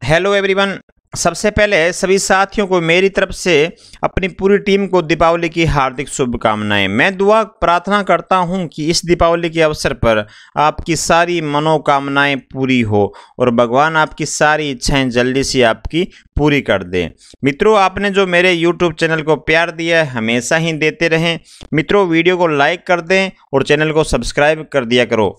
Hello everyone. सबसे पहले सभी साथियों को मेरी तरफ से अपनी पूरी टीम को दीपावली की हार्दिक शुभकामनाएं। मैं दुआ प्रार्थना करता हूं कि इस दीपावली के अवसर पर आपकी सारी मनोकामनाएं पूरी हो और भगवान आपकी सारी इच्छाएं जल्दी से आपकी पूरी कर दे। मित्रों, आपने जो मेरे YouTube चैनल को प्यार दिया है हमेशा ही देते रहें। मित्रों, वीडियो को लाइक कर दें और चैनल को सब्सक्राइब कर दिया करो।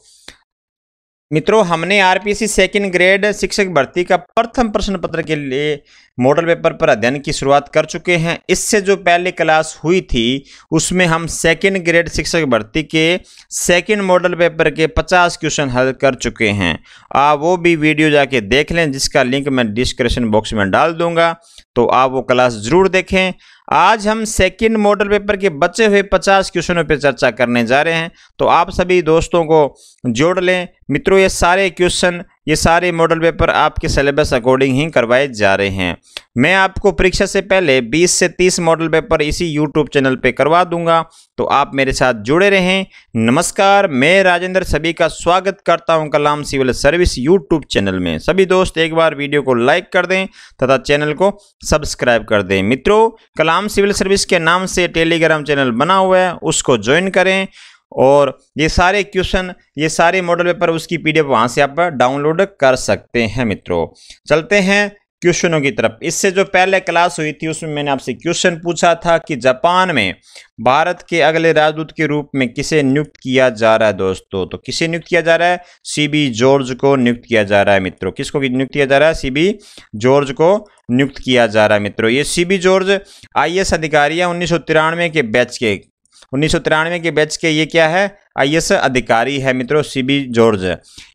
मित्रों, हमने आरपीएससी सेकंड ग्रेड शिक्षक भर्ती का प्रथम प्रश्न पत्र के लिए मॉडल पेपर पर अध्ययन की शुरुआत कर चुके हैं। इससे जो पहली क्लास हुई थी उसमें हम सेकंड ग्रेड शिक्षक भर्ती के सेकंड मॉडल पेपर के 50 क्वेश्चन हल कर चुके हैं। आप वो भी वीडियो जाके देख लें, जिसका लिंक मैं डिस्क्रिप्शन बॉक्स में डाल दूंगा, तो आप वो क्लास जरूर देखें। आज हम सेकंड मॉडल पेपर के बचे हुए 50 क्वेश्चनों पर चर्चा करने जा रहे हैं, तो आप सभी दोस्तों को जोड़ लें। मित्रों, ये सारे क्वेश्चन, ये सारे मॉडल पेपर आपके सिलेबस अकॉर्डिंग ही करवाए जा रहे हैं। मैं आपको परीक्षा से पहले 20 से 30 मॉडल पेपर इसी YouTube चैनल पे करवा दूंगा, तो आप मेरे साथ जुड़े रहें। नमस्कार, मैं राजेंद्र सभी का स्वागत करता हूं कलाम सिविल सर्विस YouTube चैनल में। सभी दोस्त एक बार वीडियो को लाइक कर दें तथा चैनल को सब्सक्राइब कर दें। मित्रों, कलाम सिविल सर्विस के नाम से टेलीग्राम चैनल बना हुआ है, उसको ज्वाइन करें और ये सारे क्वेश्चन, ये सारे मॉडल पेपर, उसकी PDF वहां से आप डाउनलोड कर सकते हैं। मित्रों, चलते हैं क्वेश्चनों की तरफ। इससे जो पहले क्लास हुई थी उसमें मैंने आपसे क्वेश्चन पूछा था कि जापान में भारत के अगले राजदूत के रूप में किसे नियुक्त किया जा रहा है दोस्तों। तो किसे नियुक्त किया जा रहा है? CB जॉर्ज को नियुक्त किया जा रहा है। मित्रों, किसको नियुक्त किया जा रहा है? CB जॉर्ज को नियुक्त किया जा रहा है। मित्रों, ये CB जॉर्ज IAS अधिकारी है 1993 के बैच के। 1993 के बैच के ये क्या है? IAS अधिकारी है मित्रों, CB जॉर्ज।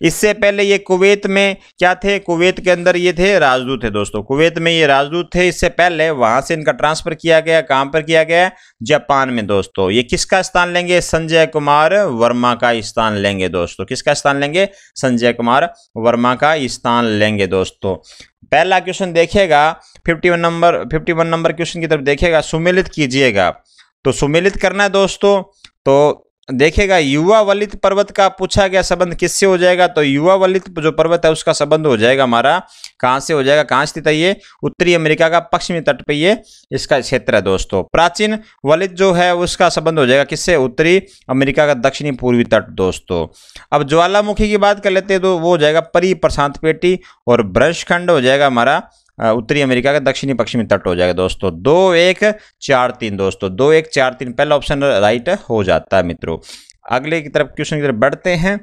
इससे पहले ये कुवैत में क्या थे? कुवैत के अंदर ये थे राजदूत थे दोस्तों। कुवैत में ये राजदूत थे। इससे पहले वहां से इनका ट्रांसफर किया गया। कहां पर किया गया? जापान में दोस्तों। ये किसका स्थान लेंगे? संजय कुमार वर्मा का स्थान लेंगे दोस्तों। किसका स्थान लेंगे? संजय कुमार वर्मा का स्थान लेंगे दोस्तों। पहला क्वेश्चन देखिएगा, 51 नंबर क्वेश्चन की तरफ देखिएगा, सुमेलित कीजिएगा। तो सुमेलित करना है दोस्तों। तो देखिएगा, युवा वलित पर्वत का पूछा गया संबंध किससे हो जाएगा? तो युवा वलित जो पर्वत है उसका संबंध हो जाएगा हमारा, कहां से हो जाएगा? कहां स्थित है ये? उत्तरी अमेरिका का पश्चिमी तट पे ये इसका क्षेत्र है दोस्तों। प्राचीन वलित जो है उसका संबंध हो जाएगा किससे? उत्तरी अमेरिका का दक्षिणी पूर्वी तट दोस्तों। अब ज्वालामुखी की बात कर लेते हैं तो वो हो जाएगा परी प्रशांत पेटी, और भ्रंशखंड हो जाएगा हमारा उत्तरी अमेरिका का दक्षिणी पश्चिमी तट हो जाएगा दोस्तों। 2 1 4 3 दोस्तों, 2 1 4 3 पहला ऑप्शन राइट हो जाता है। मित्रों, अगले की तरफ क्वेश्चन की तरफ बढ़ते हैं।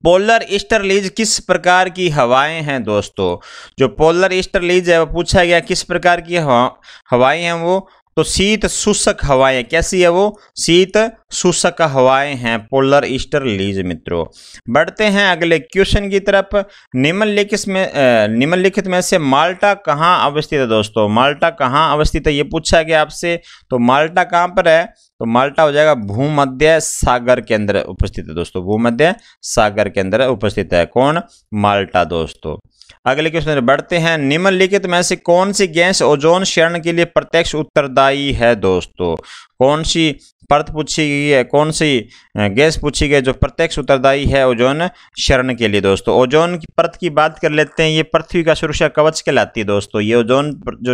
पोलर ईस्टर्लीज किस प्रकार की हवाएं हैं दोस्तों? जो पोलर ईस्टर्लीज है वो पूछा गया किस प्रकार की हवाएं हैं वो? तो शीत शुष्क हवाएं। कैसी है वो? शीत शुष्क हवाएं हैं पोलर ईस्टर्लीज। मित्रों, बढ़ते हैं अगले क्वेश्चन की तरफ। निम्नलिखित में से माल्टा कहाँ अवस्थित है दोस्तों? माल्टा कहाँ अवस्थित है ये पूछा गया आपसे। तो माल्टा कहाँ पर है? तो माल्टा हो जाएगा भूमध्य सागर के अंदर उपस्थित है दोस्तों। भूमध्य सागर के अंदर उपस्थित है कौन? माल्टा दोस्तों। अगले क्वेश्चन बढ़ते हैं। निम्नलिखित में से कौन सी गैस ओजोन क्षरण के लिए प्रत्यक्ष उत्तरदायी है दोस्तों? कौन सी परत पूछी गई है? कौन सी गैस पूछी गई जो प्रत्यक्ष उत्तरदायी है ओजोन क्षरण के लिए दोस्तों? ओजोन की परत की बात कर लेते हैं। ये पृथ्वी का सुरक्षा कवच कहलाती है दोस्तों। ये ओजोन जो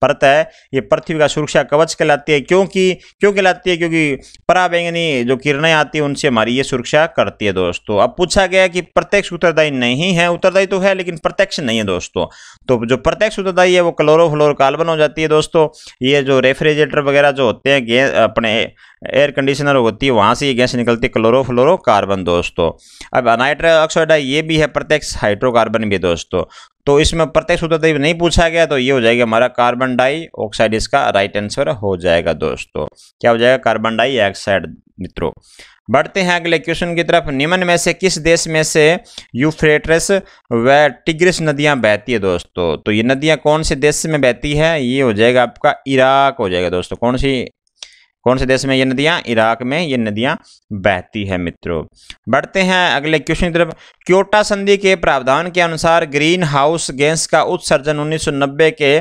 परत है ये पृथ्वी का सुरक्षा कवच कहलाती है। क्यों कहलाती है? क्योंकि पराबैंगनी जो किरणें आती है उनसे हमारी ये सुरक्षा करती है दोस्तों। अब पूछा गया कि प्रत्यक्ष उत्तरदायी नहीं है। उत्तरदायी तो है लेकिन प्रत्यक्ष नहीं है दोस्तों। तो जो प्रत्यक्ष उत्तरदायी है वो क्लोरोफ्लोरोकार्बन हो जाती है दोस्तों। ये जो रेफ्रिजरेटर वगैरह जो होते हैं, अपने एयर कंडीशनर होती है, वहां से ये गैस निकलती है क्लोरोफ्लोरोकार्बन दोस्तों। अब नाइट्रस ऑक्साइड है, ये भी है प्रत्यक्ष हाइड्रोकार्बन भी दोस्तों। तो इसमें प्रत्यक्ष उत्तरदायी नहीं पूछा गया, तो ये हो जाएगा हमारा कार्बन डाइऑक्साइड। इसका राइट आंसर हो जाएगा दोस्तों। क्या हो जाएगा? Carbon dioxide. मित्रों, बढ़ते हैं अगले क्वेश्चन की तरफ। निम्न में से किस देश में से यूफ्रेटस व टिग्रिस नदियां बहती है दोस्तों? तो ये नदियां कौन से देश में बहती है? ये हो जाएगा आपका इराक हो जाएगा दोस्तों। कौन से देश में ये नदियां? इराक में ये नदियां बहती है। मित्रों, बढ़ते हैं अगले क्वेश्चन की तरफ। क्योटो संधि के प्रावधान के अनुसार ग्रीन हाउस गैस का उत्सर्जन 1990 के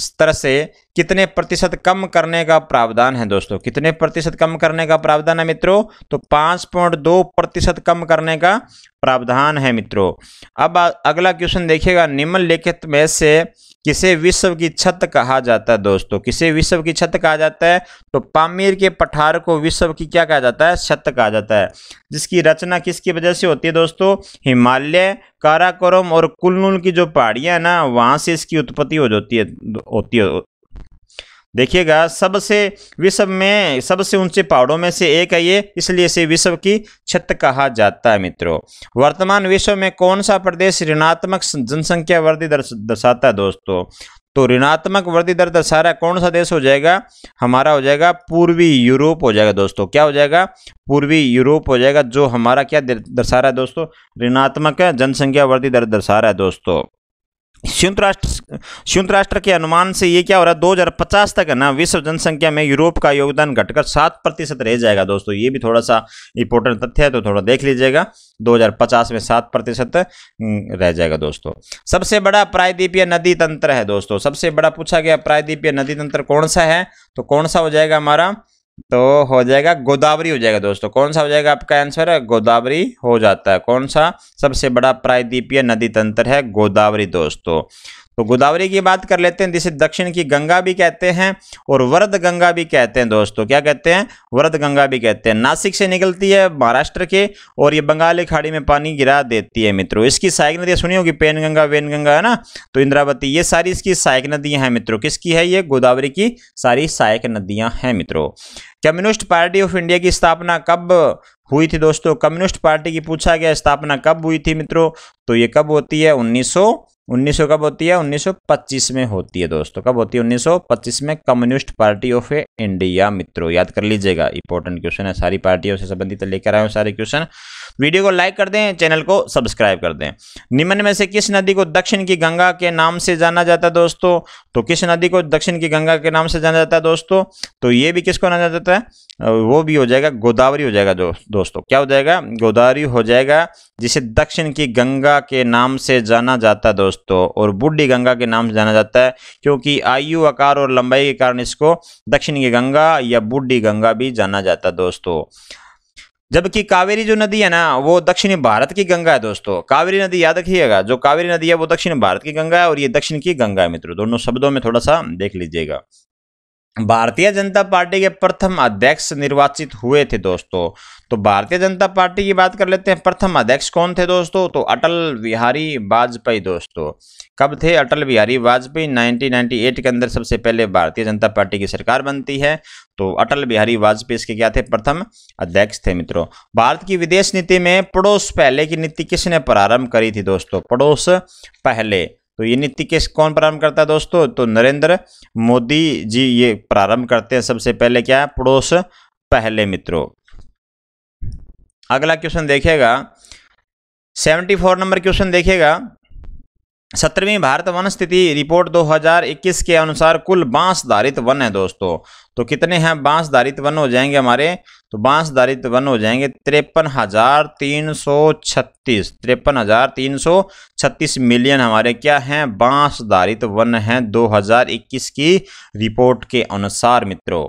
स्तर से कितने प्रतिशत कम करने का प्रावधान है दोस्तों? कितने प्रतिशत कम करने का प्रावधान है मित्रों? तो 5.2% कम करने का प्रावधान है मित्रों। अब अगला क्वेश्चन देखिएगा, निम्नलिखित में से किसे विश्व की छत कहा जाता है दोस्तों? किसे विश्व की छत कहा जाता है? तो पामीर के पठार को विश्व की क्या कहा जाता है? छत कहा जाता है। जिसकी रचना किसकी वजह से होती है दोस्तों? हिमालय, काराकोरम और कुल्लू की जो पहाड़ियां है ना, वहां से इसकी उत्पत्ति होती है। देखिएगा, सबसे विश्व में सबसे ऊंचे पहाड़ों में से एक है ये, इसलिए इसे विश्व की छत कहा जाता है मित्रों। वर्तमान विश्व में कौन सा प्रदेश ऋणात्मक जनसंख्या वृद्धि दर्शाता है दोस्तों? तो ऋणात्मक वृद्धि दर दर्शा रहा है कौन सा देश हो जाएगा? हमारा हो जाएगा पूर्वी यूरोप हो जाएगा दोस्तों। क्या हो जाएगा? पूर्वी यूरोप हो जाएगा, जो हमारा क्या दर्शा रहा है दोस्तों? ऋणात्मक जनसंख्या वृद्धि दर दर्शा रहा है दोस्तों। संयुक्त राष्ट्र के अनुमान से ये क्या हो रहा है? 2050 तक है ना, विश्व जनसंख्या में यूरोप का योगदान घटकर 7% रह जाएगा दोस्तों। ये भी थोड़ा सा इंपॉर्टेंट तथ्य है, तो थोड़ा देख लीजिएगा। 2050 में 7% रह जाएगा दोस्तों। सबसे बड़ा प्रायद्वीपीय नदी तंत्र है दोस्तों। सबसे बड़ा पूछा गया प्रायद्वीपीय नदी तंत्र कौन सा है? तो कौन सा हो जाएगा हमारा? तो हो जाएगा गोदावरी हो जाएगा दोस्तों। कौन सा हो जाएगा आपका आंसर? है गोदावरी हो जाता है। कौन सा सबसे बड़ा प्रायद्वीपीय नदी तंत्र है? गोदावरी दोस्तों। तो गोदावरी की बात कर लेते हैं, जिसे दक्षिण की गंगा भी कहते हैं और वरद गंगा भी कहते हैं दोस्तों। क्या कहते हैं? वरद गंगा भी कहते हैं। नासिक से निकलती है महाराष्ट्र के, और ये बंगाली खाड़ी में पानी गिरा देती है मित्रों। इसकी सहायक नदियां सुनी होगी, पेन गंगा, वेन गंगा है ना, तो इंद्रावती, ये सारी इसकी सहायक नदियां हैं मित्रों। किसकी है ये? गोदावरी की सारी सहायक नदियां हैं मित्रों। कम्युनिस्ट पार्टी ऑफ इंडिया की स्थापना कब हुई थी दोस्तों? कम्युनिस्ट पार्टी की पूछा गया स्थापना कब हुई थी मित्रों? तो ये कब होती है? 1900 कब होती है? 1925 में होती है दोस्तों। कब होती है? 1925 में कम्युनिस्ट पार्टी ऑफ इंडिया मित्रों। याद कर लीजिएगा, इंपॉर्टेंट क्वेश्चन है, सारी पार्टियों से संबंधित लेकर आए हूं सारे क्वेश्चन। वीडियो को लाइक कर दें, चैनल को सब्सक्राइब कर दें। निम्न में से किस नदी को दक्षिण की गंगा के नाम से जाना जाता है दोस्तों? तो किस नदी को दक्षिण की गंगा के नाम से जाना जाता है दोस्तों? तो ये भी किसको जाना जाता है? वो भी हो जाएगा गोदावरी हो जाएगा दोस्तों। क्या हो जाएगा? गोदावरी हो जाएगा, जिसे दक्षिण की गंगा के नाम से जाना जाता है दोस्तों, और बूढ़ी गंगा के नाम से जाना जाता है, क्योंकि आयु, आकार और लंबाई के कारण इसको दक्षिण की गंगा या बूढ़ी गंगा भी जाना जाता है दोस्तों। जबकि कावेरी जो नदी है ना, वो दक्षिणी भारत की गंगा है दोस्तों। कावेरी नदी याद रखिएगा, जो कावेरी नदी है वो दक्षिण भारत की गंगा है, और ये दक्षिण की गंगा है मित्रों। दोनों शब्दों में थोड़ा सा देख लीजिएगा। भारतीय जनता पार्टी के प्रथम अध्यक्ष निर्वाचित हुए थे दोस्तों। तो भारतीय जनता पार्टी की बात कर लेते हैं। प्रथम अध्यक्ष कौन थे दोस्तों? तो अटल बिहारी वाजपेयी दोस्तों। कब थे अटल बिहारी वाजपेयी? 1998 के अंदर सबसे पहले भारतीय जनता पार्टी की सरकार बनती है। तो अटल बिहारी वाजपेयी इसके क्या थे? प्रथम अध्यक्ष थे मित्रों। भारत की विदेश नीति में पड़ोस पहले की नीति किसने प्रारंभ करी थी दोस्तों? पड़ोस पहले। तो ये नीति कौन प्रारंभ करता है दोस्तों? तो नरेंद्र मोदी जी ये प्रारंभ करते हैं सबसे पहले। क्या है? पड़ोस पहले मित्रों। अगला क्वेश्चन देखिएगा, 74 नंबर क्वेश्चन देखिएगा। 17वीं भारत वन स्थिति रिपोर्ट 2021 के अनुसार कुल बांस धारित वन है दोस्तों। तो कितने हैं बांस धारित वन हो जाएंगे हमारे? तो बांस धारित वन हो जाएंगे 53,336। 53,336 मिलियन हमारे क्या हैं? बांस धारित वन हैं 2021 की रिपोर्ट के अनुसार मित्रों।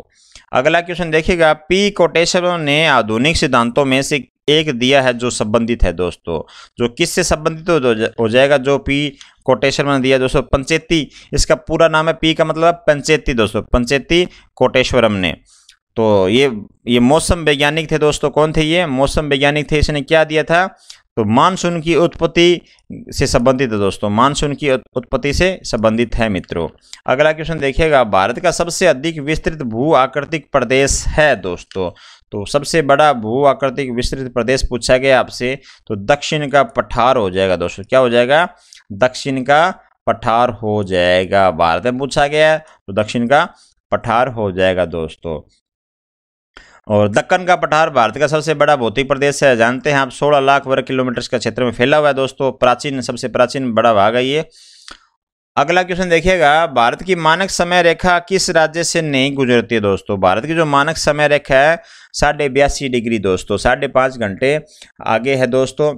अगला क्वेश्चन देखिएगा, पी कोटेश्वर ने आधुनिक सिद्धांतों में से एक दिया है जो संबंधित है दोस्तों। जो किससे संबंधित हो जाएगा? जो पी कोटेश्वर ने दिया दोस्तों, पंचेती। इसका पूरा नाम है, पी का मतलब पंचेती दोस्तों, पंचेती कोटेश्वरम ने। तो ये मौसम वैज्ञानिक थे दोस्तों। कौन थे ये? मौसम वैज्ञानिक थे। इसने क्या दिया था? तो मानसून की उत्पत्ति से संबंधित है दोस्तों। मानसून की उत्पत्ति से संबंधित है मित्रों। अगला क्वेश्चन देखिएगा, भारत का सबसे अधिक विस्तृत भू आकृतिक प्रदेश है दोस्तों। तो सबसे बड़ा भू आकृतिक विस्तृत प्रदेश पूछा गया आपसे, तो दक्षिण का पठार हो जाएगा दोस्तों। क्या हो जाएगा? दक्षिण का पठार हो जाएगा। भारत में पूछा गया है तो दक्षिण का पठार हो जाएगा दोस्तों। और दक्कन का पठार भारत का सबसे बड़ा भौतिक प्रदेश है, जानते हैं आप। 16 लाख वर्ग किलोमीटर का क्षेत्र में फैला हुआ है दोस्तों। प्राचीन, सबसे प्राचीन बड़ा भाग है ये। अगला क्वेश्चन देखिएगा, भारत की मानक समय रेखा किस राज्य से नहीं गुजरती है दोस्तों? भारत की जो मानक समय रेखा है 82.5 डिग्री दोस्तों, 5.5 घंटे आगे है दोस्तों।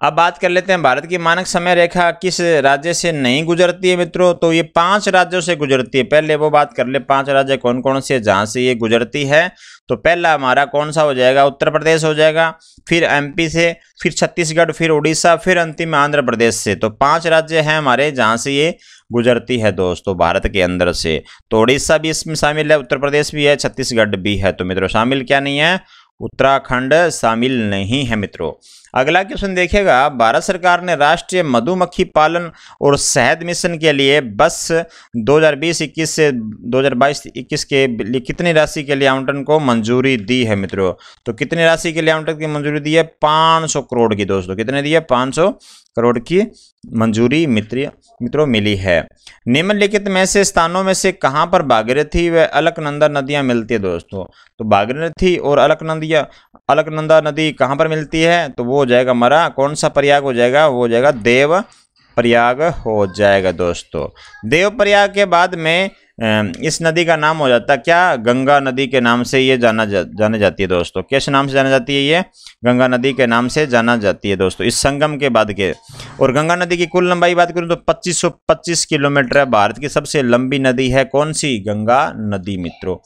अब बात कर लेते हैं भारत की मानक समय रेखा किस राज्य से नहीं गुजरती है मित्रों। तो ये 5 राज्यों से गुजरती है। पहले वो बात कर ले 5 राज्य कौन कौन से जहां से ये गुजरती है। तो पहला हमारा कौन सा हो जाएगा, उत्तर प्रदेश हो जाएगा, फिर एमपी से, फिर छत्तीसगढ़, फिर उड़ीसा, फिर अंतिम में आंध्र प्रदेश से। तो 5 राज्य हैं हमारे जहां से ये गुजरती है दोस्तों भारत के अंदर से। तो उड़ीसा भी इसमें शामिल है, उत्तर प्रदेश भी है, छत्तीसगढ़ भी है। तो मित्रों शामिल क्या नहीं है, उत्तराखंड शामिल नहीं है मित्रों। अगला क्वेश्चन देखिएगा, भारत सरकार ने राष्ट्रीय मधुमक्खी पालन और शहद मिशन के लिए बस 2020-21 से 2022-21 के लिए कितनी राशि के लिए आवंटन को मंजूरी दी है मित्रों। तो कितनी राशि के लिए आवंटन की मंजूरी दी है, 500 करोड़ की दोस्तों। कितने दी है, 500 करोड़ की मंजूरी मित्रों मिली है। निम्नलिखित में से स्थानों में से कहां पर भागीरथी व अलकनंदा नदियां मिलती है दोस्तों। तो भागीरथी और अलकनंदा नदी कहां पर मिलती है। तो वो हो जाएगा हमारा कौन सा प्रयाग हो जाएगा, वो हो जाएगा देव प्रयाग हो जाएगा दोस्तों। देव प्रयाग के बाद में इस नदी का नाम हो जाता है क्या, गंगा नदी के नाम से ये जाने जाती है दोस्तों। किस नाम से जाना जाती है, ये गंगा नदी के नाम से जाना जाती है दोस्तों इस संगम के बाद के। और गंगा नदी की कुल लंबाई बात करूं तो 2525 किलोमीटर है। भारत की सबसे लंबी नदी है कौन सी, गंगा नदी मित्रों।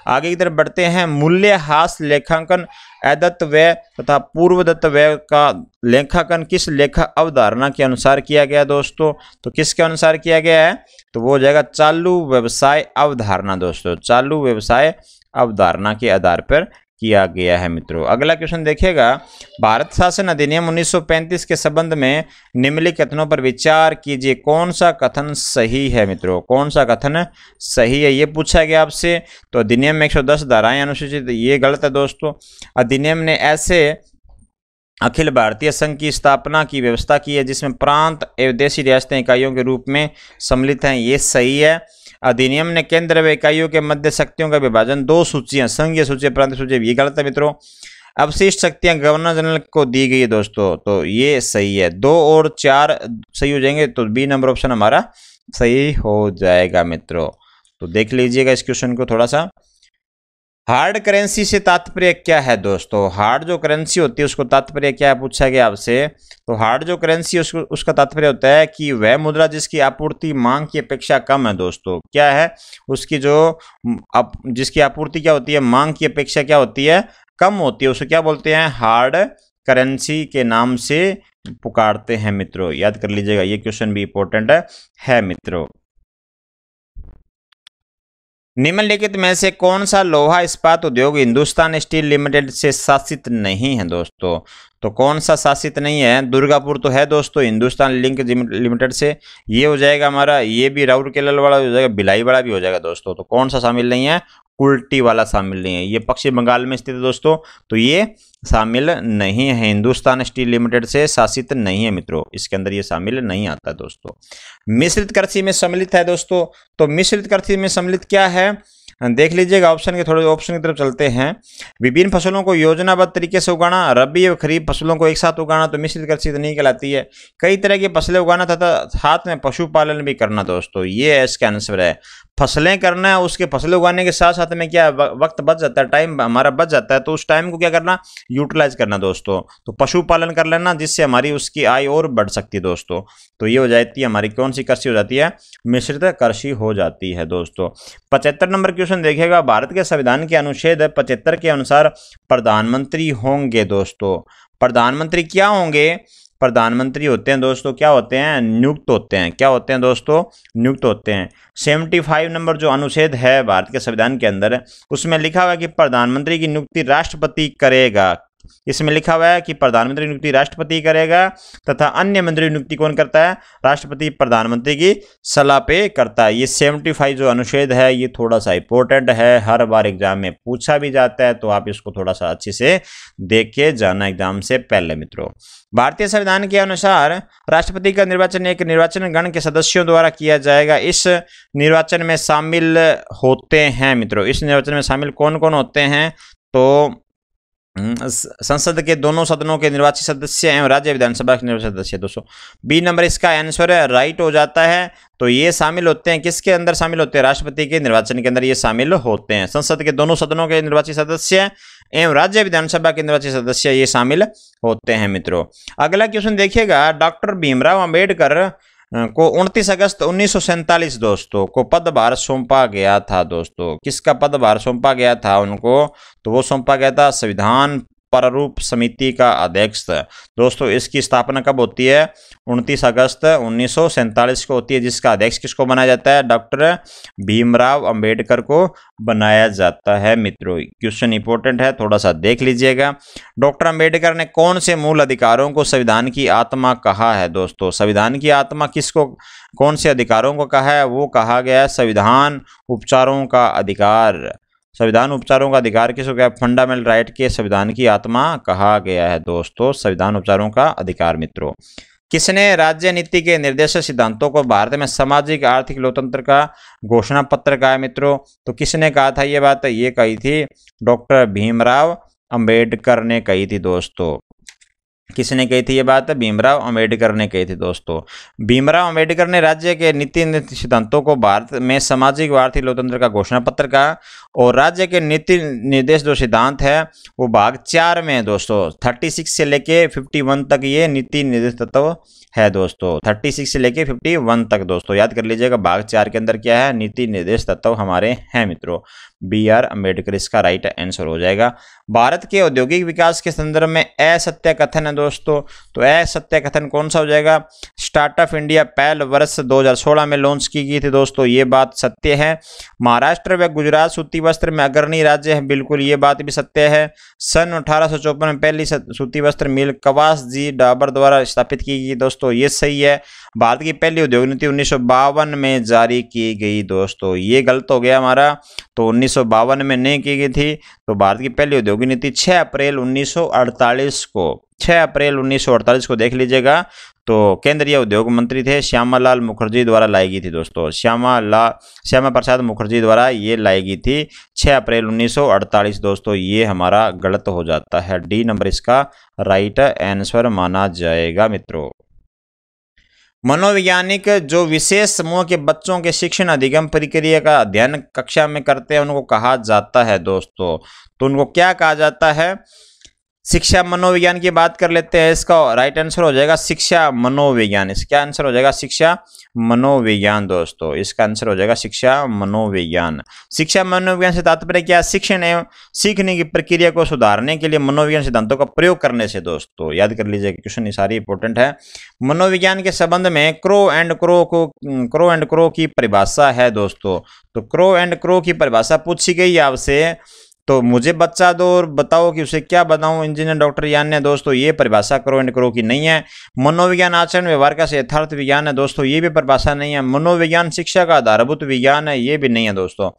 आगे की तरफ बढ़ते हैं, मूल्यह्रास लेखांकन अदत्त व्यय तथा पूर्वदत्त व्यय का लेखांकन किस लेखा अवधारणा के अनुसार किया गया दोस्तों। तो किसके अनुसार किया गया है, तो वो हो जाएगा चालू व्यवसाय अवधारणा दोस्तों। चालू व्यवसाय अवधारणा के आधार पर किया गया है मित्रों। अगला क्वेश्चन देखिएगा, भारत शासन अधिनियम 1935 के संबंध में निम्नलिखित कथनों पर विचार कीजिए। कौन सा कथन सही है मित्रों, कौन सा कथन सही है, ये पूछा गया आपसे। तो अधिनियम में 110 धाराएं अनुसूचित, ये गलत है दोस्तों। अधिनियम ने ऐसे अखिल भारतीय संघ की स्थापना की व्यवस्था की है जिसमें प्रांत एवं देशी रियासतें इकाइयों के रूप में सम्मिलित हैं, ये सही है। अधिनियम ने केंद्र व इकाइयों के मध्य शक्तियों का विभाजन 2 सूचियां, संघीय सूची, प्रांतीय सूची, ये गलत है मित्रों। अवशिष्ट शक्तियां गवर्नर जनरल को दी गई है दोस्तों, तो ये सही है। 2 और 4 सही हो जाएंगे, तो बी नंबर ऑप्शन हमारा सही हो जाएगा मित्रों। तो देख लीजिएगा इस क्वेश्चन को थोड़ा सा। हार्ड करेंसी से तात्पर्य क्या है दोस्तों। हार्ड जो करेंसी होती है उसको तात्पर्य क्या है पूछा गया आपसे। तो हार्ड जो करेंसी उसका तात्पर्य होता है कि वह मुद्रा जिसकी आपूर्ति मांग की अपेक्षा कम है दोस्तों। क्या है उसकी जो जिसकी आपूर्ति क्या होती है, मांग की अपेक्षा क्या होती है, कम होती है, उसे क्या बोलते हैं, हार्ड करेंसी के नाम से पुकारते हैं मित्रों। याद कर लीजिएगा, ये क्वेश्चन भी इंपॉर्टेंट है मित्रों। निम्नलिखित में से कौन सा लोहा इस्पात उद्योग हिंदुस्तान स्टील लिमिटेड से शासित नहीं है दोस्तों। तो कौन सा शासित नहीं है, दुर्गापुर तो है दोस्तों हिंदुस्तान लिंक लिमिटेड से, ये हो जाएगा हमारा। ये भी राउरकेला वाला हो जाएगा, भिलाई वाला भी हो जाएगा दोस्तों। तो कौन सा शामिल नहीं है, कुल्टी वाला शामिल नहीं है। ये पश्चिम बंगाल में स्थित है दोस्तों, तो ये शामिल नहीं है, हिंदुस्तान स्टील लिमिटेड से शासित नहीं है मित्रों, इसके अंदर ये शामिल नहीं आता दोस्तों। मिश्रित कृषि में सम्मिलित है दोस्तों। तो मिश्रित कृषि में सम्मिलित क्या है, देख लीजिएगा ऑप्शन के, थोड़े ऑप्शन की तरफ चलते हैं। विभिन्न फसलों को योजनाबद्ध तरीके से उगाना, रबी और खरीफ फसलों को एक साथ उगाना, तो मिश्रित कृषि तो नहीं कहलाती है। कई तरह की फसलें उगाना तथा साथ में पशुपालन भी करना दोस्तों, ये इसका आंसर है। फसलें करना है, उसके फसलें उगाने के साथ साथ में क्या वक्त बच जाता है, टाइम हमारा बच जाता है, तो उस टाइम को क्या करना, यूटिलाइज करना दोस्तों। तो पशुपालन कर लेना जिससे हमारी उसकी आय और बढ़ सकती है दोस्तों। तो ये हो जाती है हमारी कौन सी कृषि हो जाती है, मिश्रित कृषि हो जाती है दोस्तों। 75 नंबर क्वेश्चन देखिएगा, भारत के संविधान के अनुच्छेद 75 के अनुसार प्रधानमंत्री होंगे दोस्तों। प्रधानमंत्री क्या होंगे, प्रधानमंत्री होते हैं दोस्तों, क्या होते हैं, नियुक्त होते हैं। क्या होते हैं दोस्तों, नियुक्त होते हैं। 75 नंबर जो अनुच्छेद है भारत के संविधान के अंदर, उसमें लिखा हुआ है कि प्रधानमंत्री की नियुक्ति राष्ट्रपति करेगा। इसमें लिखा हुआ है कि प्रधानमंत्री नियुक्ति राष्ट्रपति करेगा तथा अन्य मंत्री नियुक्ति कौन करता है, राष्ट्रपति प्रधानमंत्री की सलाह पे करता है। ये 75 जो अनुच्छेद है ये थोड़ा सा इंपॉर्टेंट है, हर बार एग्जाम में पूछा भी जाता है, तो आप इसको थोड़ा सा अच्छे से देख के जाना एग्जाम से पहले मित्रों। भारतीय संविधान के अनुसार राष्ट्रपति का निर्वाचन एक निर्वाचन गण के सदस्यों द्वारा किया जाएगा। इस निर्वाचन में शामिल होते हैं मित्रों, इस निर्वाचन में शामिल कौन कौन होते हैं, तो संसद के दोनों सदनों के निर्वाचित सदस्य एवं राज्य विधानसभा के निर्वाचित सदस्य। दोस्तों बी नंबर इसका आंसर है, राइट हो जाता है। तो ये शामिल होते हैं, किसके अंदर शामिल होते हैं, राष्ट्रपति के निर्वाचन के अंदर ये शामिल होते हैं। संसद के दोनों सदनों के निर्वाचित सदस्य एवं राज्य विधानसभा के निर्वाचित सदस्य ये शामिल होते हैं मित्रों। अगला क्वेश्चन देखिएगा, डॉक्टर भीमराव अंबेडकर को 29 अगस्त 1947 दोस्तों को पदभार सौंपा गया था दोस्तों। किसका पदभार सौंपा गया था उनको? तो वो सौंपा गया था संविधान प्रारूप समिति का अध्यक्ष दोस्तों। इसकी स्थापना कब होती है? 29 अगस्त 1947 को होती है, जिसका अध्यक्ष किसको बनाया जाता है? डॉक्टर भीमराव अंबेडकर को बनाया जाता है मित्रों। क्वेश्चन इंपॉर्टेंट है, थोड़ा सा देख लीजिएगा। डॉक्टर अंबेडकर ने कौन से मूल अधिकारों को संविधान की आत्मा कहा है दोस्तों? संविधान की आत्मा किसको, कौन से अधिकारों को कहा है? वो कहा गया है संविधान उपचारों का अधिकार। संविधान उपचारों का अधिकार किसको क्या? फंडामेंटल राइट के संविधान की आत्मा कहा गया है दोस्तों, संविधान उपचारों का अधिकार मित्रों। किसने राज्य नीति के निर्देशक सिद्धांतों को भारत में सामाजिक आर्थिक लोकतंत्र का घोषणा पत्र कहा है मित्रों? तो किसने कहा था ये बात? ये कही थी डॉक्टर भीमराव अंबेडकर ने कही थी दोस्तों। किसने कही थी ये बात? भीमराव अंबेडकर ने कही थी दोस्तों। भीमराव अंबेडकर ने राज्य के नीति सिद्धांतों को भारत में सामाजिक व आर्थिक लोकतंत्र का घोषणा पत्र कहा, और राज्य के नीति निर्देश जो सिद्धांत है वो भाग 4 में है दोस्तों। 36 से लेके 51 तक ये नीति निर्देश तत्व है दोस्तों। 36 से लेके 51 तक दोस्तों याद कर लीजिएगा। भाग 4 के अंदर क्या है? नीति निर्देश तत्व हमारे हैं मित्रों। बी आर अम्बेडकर इसका राइट आंसर हो जाएगा। भारत के औद्योगिक विकास के संदर्भ में असत्य कथन है दोस्तों। तो असत्य कथन कौन सा हो जाएगा? स्टार्टअप इंडिया पहल वर्ष 2016 में लॉन्च की गई थी दोस्तों, ये बात सत्य है। महाराष्ट्र व गुजरात सूती वस्त्र में अग्रणी राज्य है, बिल्कुल ये बात भी सत्य है। सन 1854 में पहली सूती वस्त्र मिल कवास जी डाबर द्वारा स्थापित की गई दोस्तों, ये सही है। भारत की पहली उद्योग नीति 1952 में जारी की गई दोस्तों, ये गलत हो गया हमारा। तो 1952 में नहीं की गई थी। तो भारत की पहली औद्योगिक नीति 6 अप्रैल 1948 को 6 अप्रैल 1948 को देख लीजिएगा। तो केंद्रीय उद्योग मंत्री थे श्यामालाल मुखर्जी द्वारा लाई गई थी दोस्तों। श्यामा प्रसाद मुखर्जी द्वारा ये लाई गई थी 6 अप्रैल 1948 दोस्तों। ये हमारा गलत हो जाता है, डी नंबर इसका राइट आंसर माना जाएगा मित्रों। मनोवैज्ञानिक जो विशेष समूह के बच्चों के शिक्षण अधिगम प्रक्रिया का अध्ययन कक्षा में करते हैं उनको कहा जाता है दोस्तों। तो उनको क्या कहा जाता है? शिक्षा मनोविज्ञान की बात कर लेते हैं। इसका राइट आंसर हो जाएगा शिक्षा मनोविज्ञान। इसका आंसर हो जाएगा शिक्षा मनोविज्ञान दोस्तों। इसका आंसर हो जाएगा शिक्षा मनोविज्ञान। शिक्षा मनोविज्ञान से तात्पर्य क्या? शिक्षण एवं सीखने की प्रक्रिया को सुधारने के लिए मनोविज्ञान सिद्धांतों का प्रयोग करने से दोस्तों। याद कर लीजिए, क्वेश्चन ये सारी इंपॉर्टेंट है। मनोविज्ञान के संबंध में क्रो एंड क्रो की परिभाषा है दोस्तों। तो क्रो एंड क्रो की परिभाषा पूछी गई आपसे, तो मुझे बच्चा दो और बताओ कि उसे क्या बताऊं इंजीनियर डॉक्टर यान ने दोस्तों। ये परिभाषा क्रो एंड क्रो की नहीं है। मनोविज्ञान आचरण व्यवहार का यथार्थ विज्ञान है दोस्तों, ये भी परिभाषा नहीं है। मनोविज्ञान शिक्षा का आधारभूत विज्ञान है, ये भी नहीं है दोस्तों।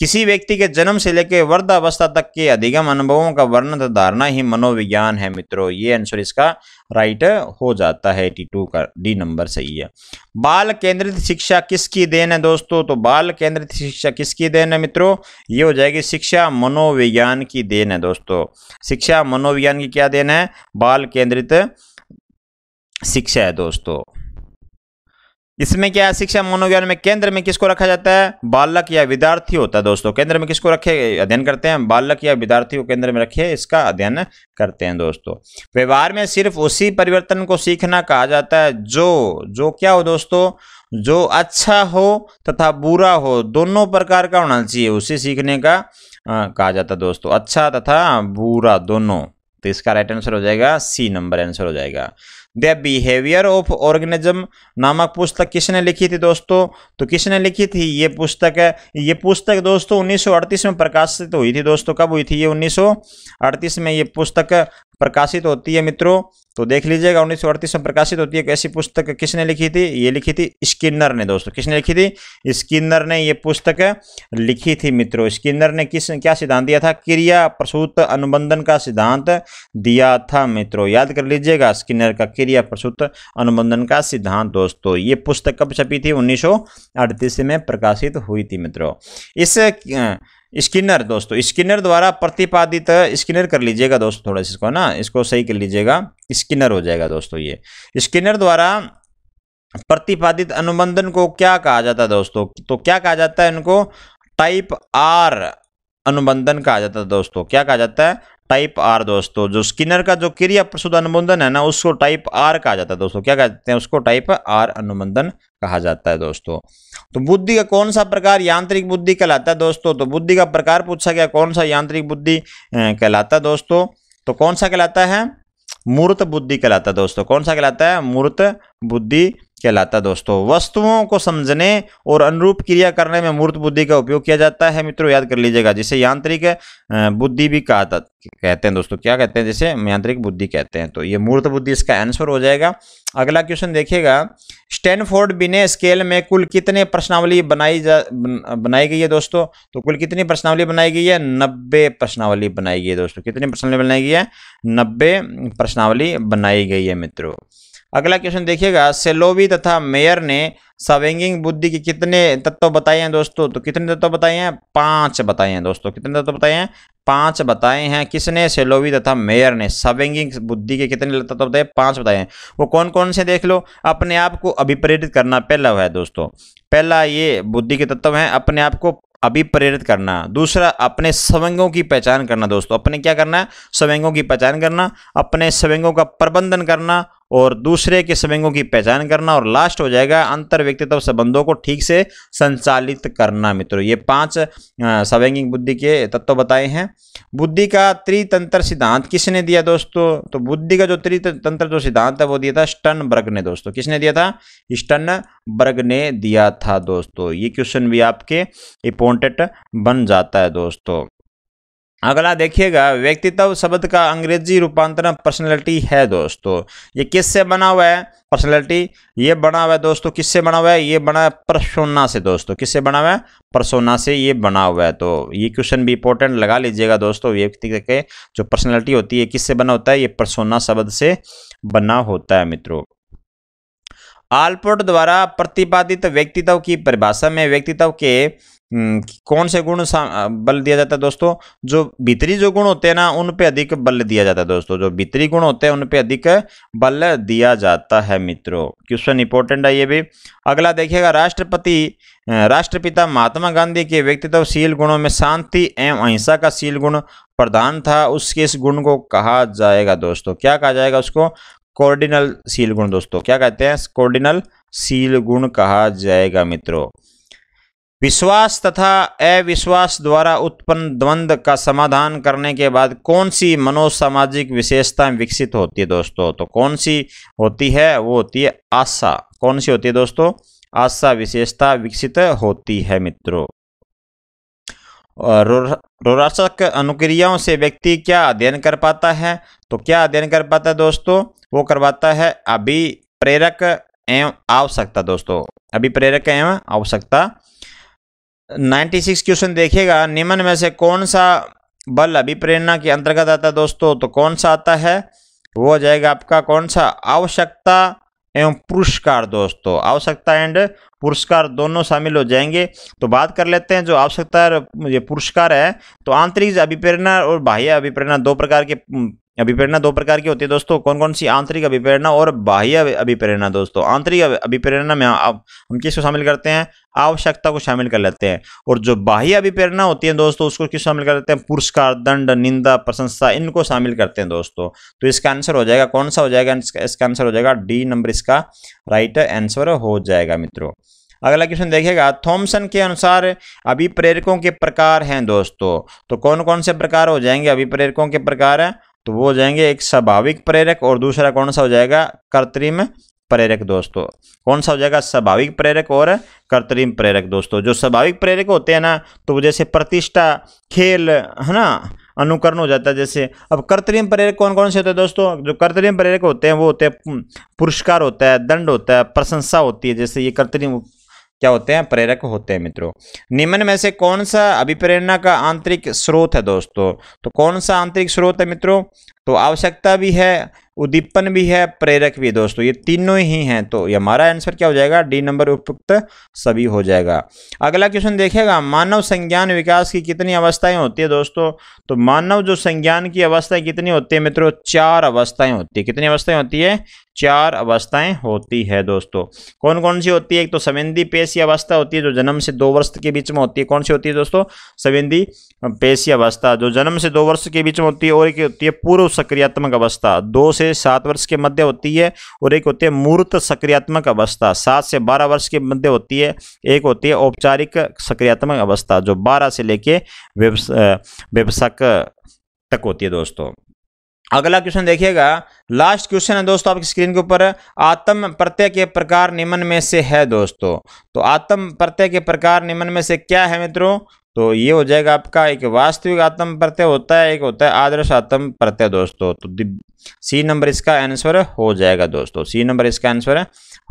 किसी व्यक्ति के जन्म से लेकर वृद्धावस्था तक के अधिगम अनुभवों का वर्णन धारणा ही मनोविज्ञान है मित्रों। ये आंसर इसका राइट हो जाता है 82 का, डी नंबर सही है। बाल केंद्रित शिक्षा किसकी देन है दोस्तों? तो बाल केंद्रित शिक्षा किसकी देन है मित्रों? ये हो जाएगी शिक्षा मनोविज्ञान की देन है दोस्तों। शिक्षा मनोविज्ञान की क्या देन है? बाल केंद्रित शिक्षा है दोस्तों। इसमें क्या है? शिक्षा मनोविज्ञान में केंद्र में किसको रखा जाता है? बालक या विद्यार्थी होता है दोस्तों। केंद्र में किसको रखे अध्ययन करते हैं? बालक या विद्यार्थी को केंद्र में रखे इसका अध्ययन करते हैं दोस्तों। व्यवहार में सिर्फ उसी परिवर्तन को सीखना कहा जाता है जो क्या हो दोस्तों? जो अच्छा हो तथा बुरा हो, दोनों प्रकार का होना चाहिए, उसे सीखने का कहा जाता है दोस्तों। अच्छा तथा बुरा दोनों। तो इसका राइट आंसर हो जाएगा सी नंबर आंसर हो जाएगा। द बिहेवियर ऑफ ऑर्गेनिज्म नामक पुस्तक किसने लिखी थी दोस्तों? तो किसने लिखी थी ये पुस्तक है? ये पुस्तक दोस्तों 1938 में प्रकाशित हुई थी दोस्तों। कब हुई थी ये? 1938 में ये पुस्तक प्रकाशित होती है मित्रों। तो देख लीजिएगा 1938 में प्रकाशित होती है। कैसी पुस्तक किसने लिखी थी? ये लिखी थी स्किनर ने दोस्तों। किसने लिखी थी? स्किनर ने ये पुस्तक लिखी थी मित्रों। स्किनर ने क्या सिद्धांत दिया था? क्रिया प्रसूत अनुबंधन का सिद्धांत दिया था मित्रों। याद कर लीजिएगा स्किनर का क्रिया प्रसूत अनुबंधन का सिद्धांत दोस्तों। ये पुस्तक कब छपी थी? 1938 में प्रकाशित हुई थी मित्रों। इस स्किनर दोस्तों, स्किनर द्वारा प्रतिपादित, स्किनर कर लीजिएगा दोस्तों, थोड़ा इसको ना, इसको सही कर लीजिएगा, स्किनर हो जाएगा दोस्तों। ये स्किनर द्वारा प्रतिपादित अनुबंधन को क्या कहा जाता है दोस्तों? तो क्या कहा जाता है इनको? टाइप आर अनुबंधन कहा जाता है दोस्तों। क्या कहा जाता है? टाइप आर दोस्तों। जो स्किनर का जो क्रिया प्रसूत अनुबंधन है ना, उसको टाइप आर कहा जाता है दोस्तों। क्या कहते हैं उसको? टाइप आर अनुबंधन कहा जाता है दोस्तों। तो बुद्धि का कौन सा प्रकार यांत्रिक बुद्धि कहलाता है दोस्तों? तो बुद्धि का प्रकार पूछा गया, कौन सा यांत्रिक बुद्धि कहलाता है दोस्तों? तो कौन सा कहलाता है? मूर्त बुद्धि कहलाता है दोस्तों। कौन सा कहलाता है? मूर्त बुद्धि कहलाता है दोस्तों। वस्तुओं को समझने और अनुरूप क्रिया करने में मूर्त बुद्धि का उपयोग किया जाता है मित्रों, याद कर लीजिएगा। जिसे यांत्रिक बुद्धि भी कहते हैं दोस्तों। क्या कहते हैं? जिसे यांत्रिक बुद्धि कहते हैं। तो ये मूर्त बुद्धि इसका आंसर हो जाएगा। अगला क्वेश्चन देखिएगा, स्टैनफोर्ड बिने स्केल में कुल कितने प्रश्नावली बनाई गई है दोस्तों? तो कुल कितनी प्रश्नावली बनाई गई है? 90 प्रश्नावली बनाई गई है दोस्तों। कितनी प्रश्नावली बनाई गई है? 90 प्रश्नावली बनाई गई है मित्रों। अगला क्वेश्चन देखिएगा, सेलोवी तथा मेयर ने सवैंगिक बुद्धि के कितने तत्व बताए हैं दोस्तों? तो कितने तत्व बताए हैं? 5 बताए हैं दोस्तों। कितने तत्व बताए हैं? 5 बताए हैं। किसने? सेलोवी तथा मेयर ने सवैंगिक बुद्धि के कितने तत्व बताए? 5 बताए हैं। वो कौन कौन से देख लो। अपने आप को अभिप्रेरित करना पहला है दोस्तों। पहला ये बुद्धि के तत्व है, अपने आप को अभिप्रेरित करना। दूसरा, अपने स्वयंगों की पहचान करना दोस्तों। अपने क्या करना है? स्वयंगों की पहचान करना, अपने स्वयंगों का प्रबंधन करना और दूसरे के स्वयंगों की पहचान करना। और लास्ट हो जाएगा अंतर व्यक्तित्व संबंधों को ठीक से संचालित करना मित्रों। ये 5 स्वयंगिक बुद्धि के तत्व बताए हैं। बुद्धि का त्रितंत्र सिद्धांत किसने दिया दोस्तों? तो बुद्धि का जो त्रितंत्र जो सिद्धांत है वो दिया था स्टर्नबर्ग ने दोस्तों। किसने दिया था? स्टर्नबर्ग ने दिया था दोस्तों। ये क्वेश्चन भी आपके इंपॉर्टेंट बन जाता है दोस्तों। अगला देखिएगा, व्यक्तित्व शब्द का अंग्रेजी रूपांतरण पर्सनैलिटी है दोस्तों। ये किससे बना हुआ है? पर्सनैलिटी ये बना हुआ है दोस्तों। किससे बना हुआ है? ये बना है पर्सोना से दोस्तों। किससे बना हुआ है? पर्सोना से ये बना हुआ है। तो ये क्वेश्चन भी इंपॉर्टेंट लगा लीजिएगा दोस्तों। व्यक्ति के जो पर्सनैलिटी होती है किससे बना होता है? ये पर्सोना शब्द से बना होता है मित्रों। आल्पोर्ट द्वारा प्रतिपादित व्यक्तित्व की परिभाषा में व्यक्तित्व के कौन से गुण बल दिया जाता है दोस्तों? जो भीतरी जो गुण होते हैं ना उन पे अधिक बल दिया जाता है दोस्तों। जो भीतरी गुण होते हैं उन पे अधिक बल दिया जाता है मित्रों। क्वेश्चन इंपॉर्टेंट है ये भी। अगला देखिएगा, राष्ट्रपिता महात्मा गांधी के व्यक्तित्वशील गुणों में शांति एवं अहिंसा का शील गुण प्रधान था। उसके इस गुण को कहा जाएगा दोस्तों। क्या कहा जाएगा उसको? कोर्डिनल शील गुण दोस्तों। क्या कहते हैं? कोर्डिनल शील गुण कहा जाएगा मित्रों। विश्वास तथा अविश्वास द्वारा उत्पन्न द्वंद्व का समाधान करने के बाद कौन सी मनोसामाजिक विशेषताएं विकसित होती है दोस्तों? तो कौन सी होती है? वो होती है आशा। कौन सी होती है दोस्तों? आशा विशेषता विकसित होती है मित्रों। रोराचक अनुक्रियाओं से व्यक्ति क्या अध्ययन कर पाता है? तो क्या अध्ययन कर पाता है दोस्तों? वो करवाता है अभिप्रेरक एवं आवश्यकता दोस्तों। अभिप्रेरक एवं आवश्यकता। 96 क्वेश्चन देखिएगा, निम्न में से कौन सा बल अभिप्रेरणा के अंतर्गत आता है दोस्तों? तो कौन सा आता है? वो हो जाएगा आपका कौन सा? आवश्यकता एवं पुरस्कार दोस्तों। आवश्यकता एंड पुरस्कार दोनों शामिल हो जाएंगे। तो बात कर लेते हैं जो आवश्यकता ये पुरस्कार है। तो आंतरिक अभिप्रेरणा और बाह्य अभिप्रेरणा दो प्रकार की होती है दोस्तों। कौन कौन सी? आंतरिक अभिप्रेरणा और बाह्य अभिप्रेरणा दोस्तों। आंतरिक अभिप्रेरणा में हम किसको शामिल करते हैं? आवश्यकता को शामिल कर लेते हैं। और जो बाह्य अभिप्रेरणा होती है दोस्तों उसको किस शामिल कर लेते हैं? पुरस्कार, दंड, निंदा, प्रशंसा, इनको शामिल करते हैं दोस्तों। तो इसका आंसर हो जाएगा कौन सा हो जाएगा? इसका आंसर हो जाएगा डी नंबर, इसका राइट आंसर हो जाएगा मित्रों। अगला क्वेश्चन देखिएगा, थॉमसन के अनुसार अभिप्रेरकों के प्रकार हैं दोस्तों। तो कौन कौन से प्रकार हो जाएंगे अभिप्रेरकों के प्रकार है? तो वो हो जाएंगे एक स्वाभाविक प्रेरक और दूसरा कौन सा हो जाएगा? कृत्रिम प्रेरक दोस्तों। कौन सा हो जाएगा? स्वाभाविक प्रेरक और कृत्रिम प्रेरक दोस्तों। जो स्वाभाविक प्रेरक होते हैं ना तो जैसे प्रतिष्ठा, खेल, है ना, अनुकरण हो जाता है जैसे। अब कृत्रिम प्रेरक कौन कौन से होते हैं दोस्तों? जो कृत्रिम प्रेरक होते हैं वो होते हैं पुरस्कार होता है, दंड होता है, प्रशंसा होती है। जैसे ये कृत्रिम क्या होते हैं? प्रेरक होते हैं मित्रों। निम्न में से कौन सा अभिप्रेरणा का आंतरिक स्रोत है दोस्तों? तो कौन सा आंतरिक स्रोत है मित्रों? तो आवश्यकता भी है, उद्दीपन भी है, प्रेरक भी है दोस्तों, ये तीनों ही हैं। तो ये हमारा आंसर क्या हो जाएगा, डी नंबर उपयुक्त सभी हो जाएगा। अगला क्वेश्चन देखिएगा, मानव संज्ञान विकास की कितनी अवस्थाएं होती है दोस्तों। तो मानव जो संज्ञान की अवस्थाएं कितनी होती है मित्रों, 4 अवस्थाएं होती है। कितनी अवस्थाएं होती है, 4 अवस्थाएं होती है दोस्तों। कौन कौन सी होती है, एक तो संवेदी पेशीय अवस्था होती है जो जन्म से 2 वर्ष के बीच में होती है। कौन सी होती है दोस्तों, संवेदी पेशीय अवस्था जो जन्म से 2 वर्ष के बीच में होती है। और एक होती है पूर्व सक्रियात्मक अवस्था 2 से 7 वर्ष के मध्य होती है। और एक होती है मूर्त सक्रियात्मक अवस्था 7 से 12 वर्ष के मध्य होती है। एक होती है औपचारिक सक्रियात्मक अवस्था जो 12 से लेके व्यवसायक तक होती है दोस्तों। अगला क्वेश्चन देखिएगा, लास्ट क्वेश्चन है दोस्तों आपकी स्क्रीन के ऊपर, आत्म प्रत्यय के प्रकार निम्न में से है दोस्तों। तो आत्म प्रत्यय के प्रकार निम्न में से क्या है मित्रों, तो ये हो जाएगा आपका, एक वास्तविक आत्म प्रत्यय होता है, एक होता है आदर्श आत्म प्रत्यय दोस्तों। तो सी नंबर इसका आंसर हो जाएगा दोस्तों, सी नंबर इसका आंसर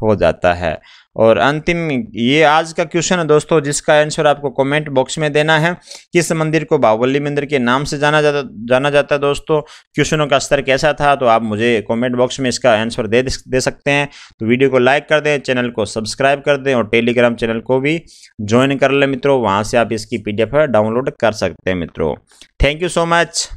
हो जाता है। और अंतिम ये आज का क्वेश्चन है दोस्तों, जिसका आंसर आपको कमेंट बॉक्स में देना है। किस मंदिर को बाहुबली मंदिर के नाम से जाना जाता है दोस्तों। क्वेश्चनों का स्तर कैसा था, तो आप मुझे कमेंट बॉक्स में इसका आंसर दे सकते हैं। तो वीडियो को लाइक कर दें, चैनल को सब्सक्राइब कर दें और टेलीग्राम चैनल को भी ज्वाइन कर लें मित्रों। वहाँ से आप इसकी PDF डाउनलोड कर सकते हैं मित्रों। Thank you so much.